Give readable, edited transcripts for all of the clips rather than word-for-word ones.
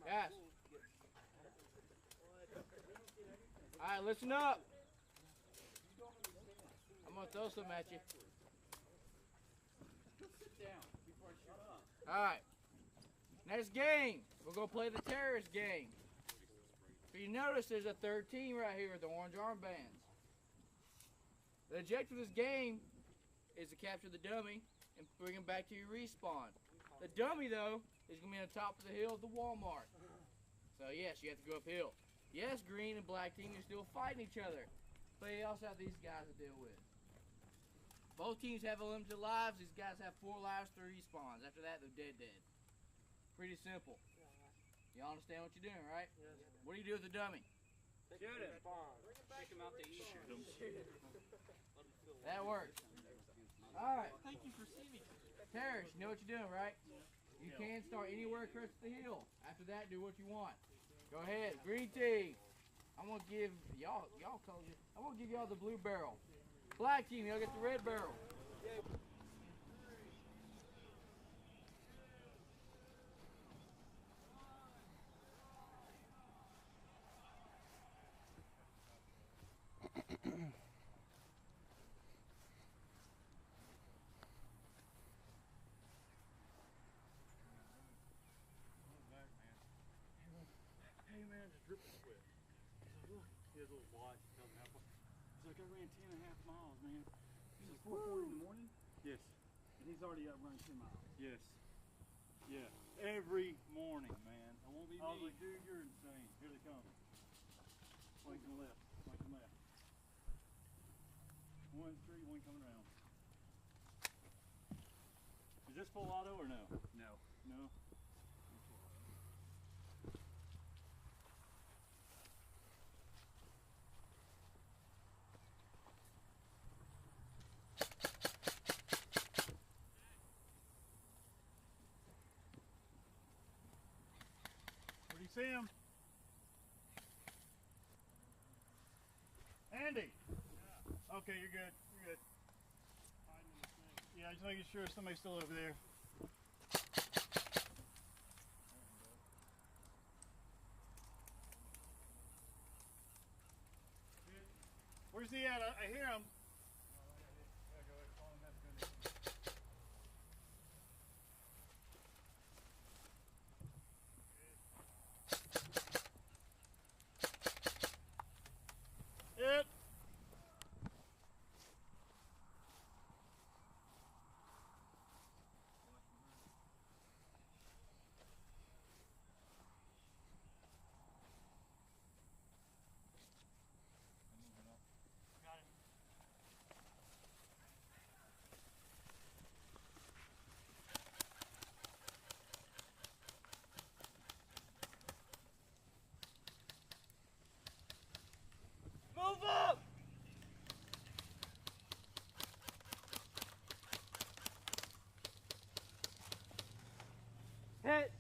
Guys. Alright, listen up. I'm gonna throw something at you. Sit down before I shoot up. Alright. Next game, we're gonna play the terrorist game. If you notice, there's a third team right here with the orange armbands. The objective of this game is to capture the dummy and bring him back to your respawn. The dummy, though, is going to be on the top of the hill of the Walmart. So, yes, you have to go uphill. Yes, green and black team are still fighting each other. But you also have these guys to deal with. Both teams have unlimited lives. These guys have 4 lives, 3 respawns. After that, they're dead. Pretty simple. Y'all understand what you're doing, right? Yes. What do you do with the dummy? Shoot him. Take him out to eat. Shoot him. That works. Alright. Thank you for seeing me. Terrorists, you know what you're doing, right? You can start anywhere across the hill. After that, do what you want. Go ahead. Green team. I'm gonna give y'all told you. I'm gonna give y'all the blue barrel. Black team, y'all get the red barrel. Hey man, just dripping sweat. He's like, look, he has a little watch. He doesn't have one. He's like, I ran 10.5 miles, man. He's like 4:40 in the morning, Yes, and he's already up running 10 miles. yes, yeah. Every morning, man. It won't be I was me. like, dude, you're insane. Here they come. Flank to the left, flank to the left. 1, 3, 1 coming around. Is this full auto or no? No. No. Where do you see him? Andy! Yeah. Okay, you're good. You're good. Yeah, just making sure somebody's still over there. Where's he at? I hear him. It. Got it. Move up! Hit!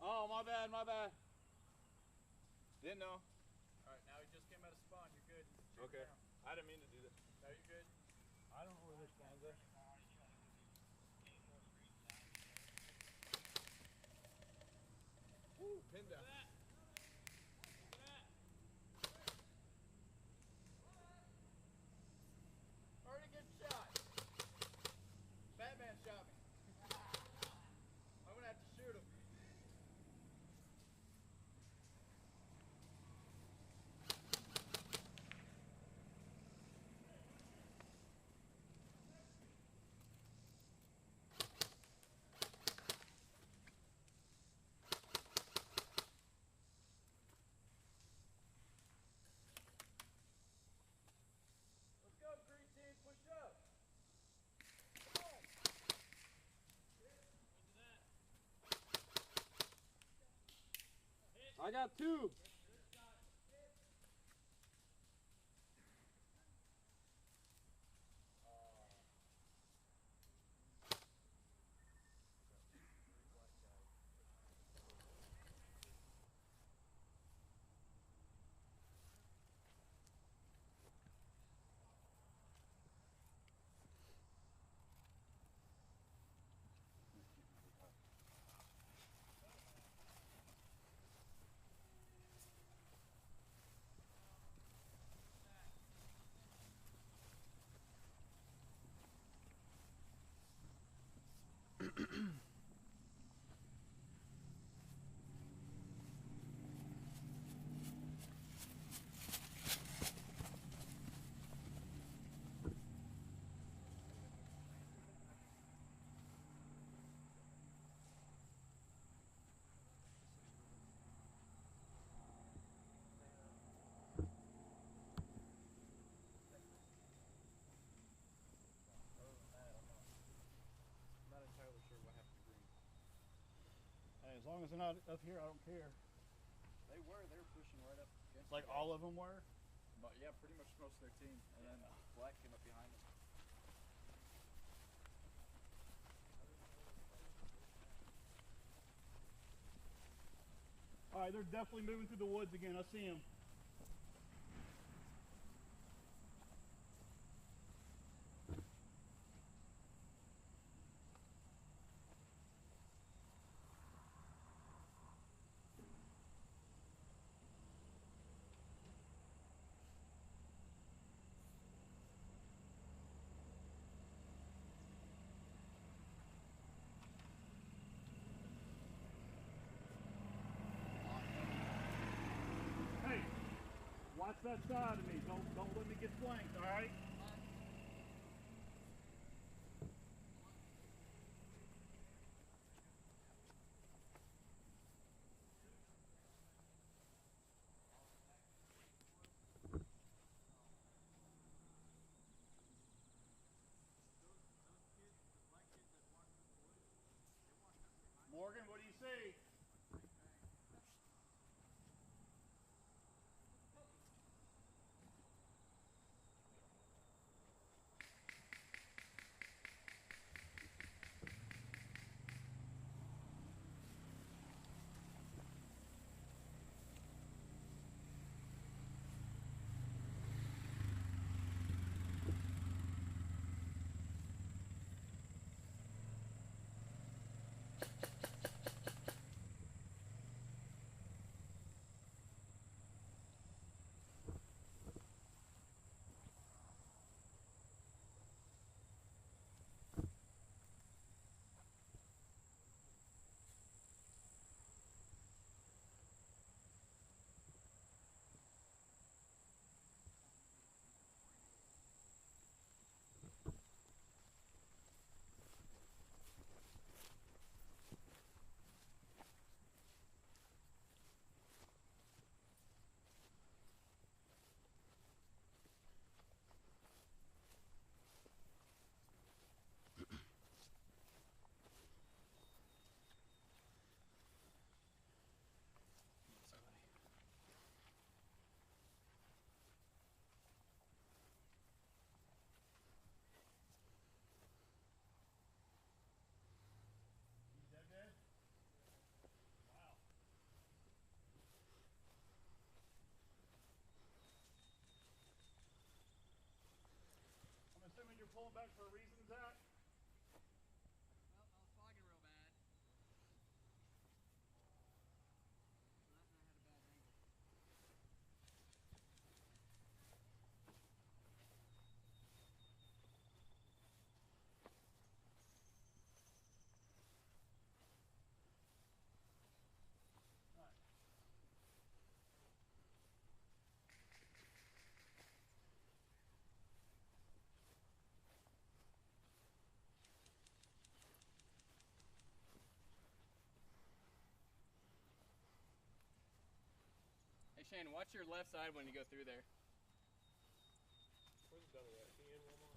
Oh, my bad, my bad. Didn't know. Alright, now he just came out of spawn. You're good. Okay. I didn't mean to do that. No, you're good. I don't know where this spawn's at. Woo, pin down. Already good shot. Batman shot me. I'm gonna have to shoot him. I got two. Hey, as long as they're not up here, I don't care. They were pushing right up against Like all of them were? But yeah, pretty much most of their team. And then Black came up behind them. All right, they're definitely moving through the woods again. I see them. Hey, watch that side of me. Don't let me get flanked, all right? Morgan, what do you see? I'm assuming you're pulling back for a reason, Zach? Well, I was fogging real bad. And I had a bad angle. Hey Shane, watch your left side when you go through there. Where's the dummy at? He in Walmart?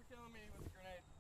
killing me with the grenade.